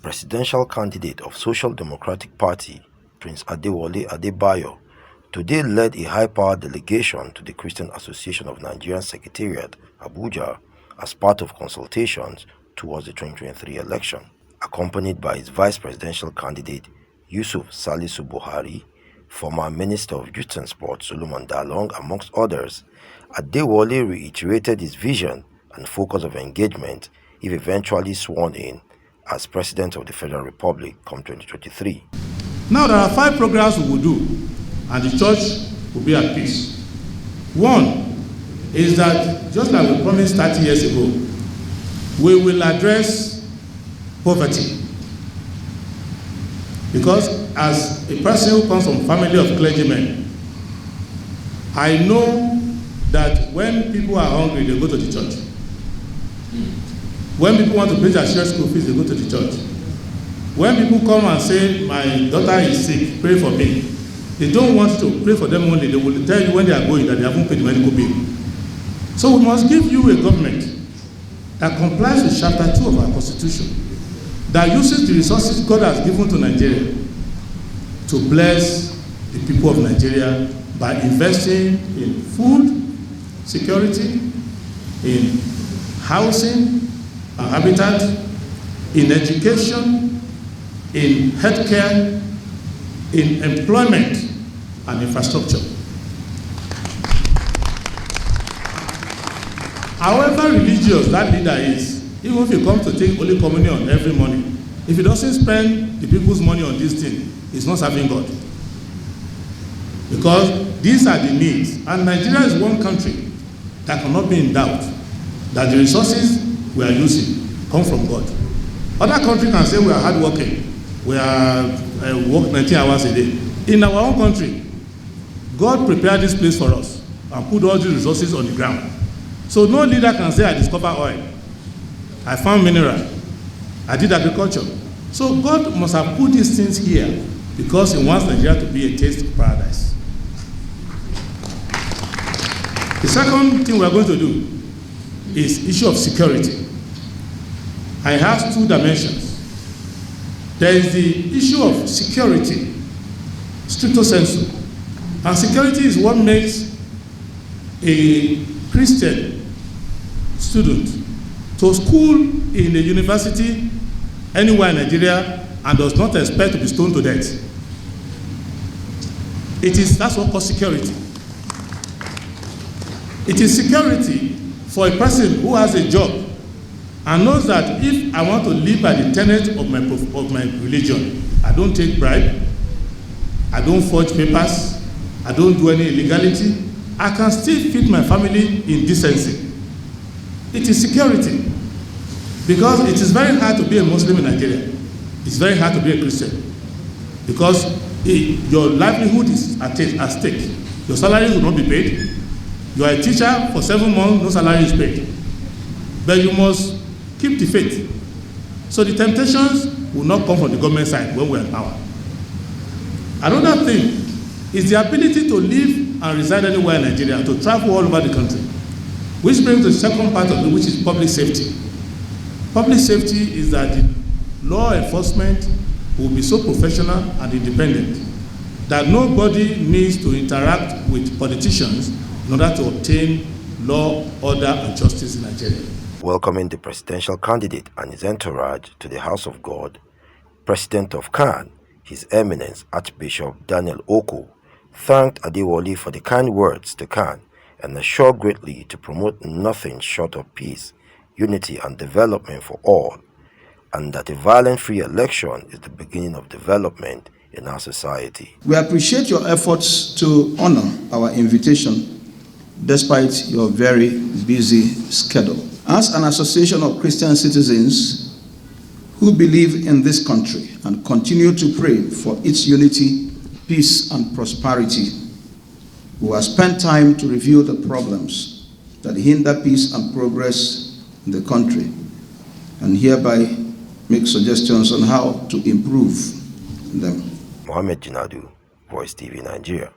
presidential candidate of Social Democratic Party, Prince Adewale Adebayo, today led a high-powered delegation to the Christian Association of Nigerian Secretariat, Abuja, as part of consultations towards the 2023 election. Accompanied by his vice presidential candidate, Yusuf Salisu Buhari, former Minister of Youth and Sport Solomon Dalong, amongst others, Adewale reiterated his vision and focus of engagement if eventually sworn in as President of the Federal Republic come 2023. Now there are 5 programs we will do, and the church will be at peace. One is that, just like we promised 30 years ago, we will address poverty. Because as a person who comes from a family of clergymen, I know that when people are hungry, they go to the church. When people want to pay their share school fees, they go to the church. When people come and say, my daughter is sick, pray for me, they don't want to pray for them only. They will tell you when they are going that they haven't paid the medical bill. So we must give you a government that complies with Chapter 2 of our Constitution, that uses the resources God has given to Nigeria to bless the people of Nigeria by investing in food security, in housing and habitat, in education, in healthcare, in employment and infrastructure. However religious that leader is, even if he comes to take Holy Communion every morning, if he doesn't spend the people's money on this thing, he's not serving God. Because these are the needs, and Nigeria is one country that cannot be in doubt that the resources we are using come from God. Other countries can say we are hardworking, we are work 19 hours a day. In our own country, God prepared this place for us and put all the resources on the ground. So no leader can say, I discovered oil, I found mineral, I did agriculture. So God must have put these things here because He wants Nigeria to be a taste of paradise. The second thing we are going to do is issue of security. It has 2 dimensions. There is the issue of security, stricto sensu. And security is what makes a Christian student to school in a university anywhere in Nigeria and does not expect to be stoned to death. That's what calls security. It is security for a person who has a job and knows that if I want to live by the tenets of my religion, I don't take bribe, I don't forge papers, I don't do any illegality, I can still feed my family in decency. It is security. Because it is very hard to be a Muslim in Nigeria. It's very hard to be a Christian. Because your livelihood is at stake. Your salary will not be paid. You are a teacher for 7 months, no salary is paid. But you must keep the faith. So the temptations will not come from the government side when we are in power. Another thing is the ability to live and reside anywhere in Nigeria, to travel all over the country. Which brings to the second part of it, which is public safety. Public safety is that the law enforcement will be so professional and independent that nobody needs to interact with politicians in order to obtain law, order, and justice in Nigeria. Welcoming the presidential candidate and his entourage to the House of God, President of CAN, His Eminence Archbishop Daniel Oko, thanked Adewale for the kind words to CAN and assured greatly to promote nothing short of peace, unity, and development for all, and that a violent-free election is the beginning of development in our society. We appreciate your efforts to honor our invitation despite your very busy schedule. As an association of Christian citizens who believe in this country and continue to pray for its unity, peace, and prosperity, we have spent time to review the problems that hinder peace and progress in the country, and hereby make suggestions on how to improve them. Mohammed Jinadu, Voicetv Nigeria.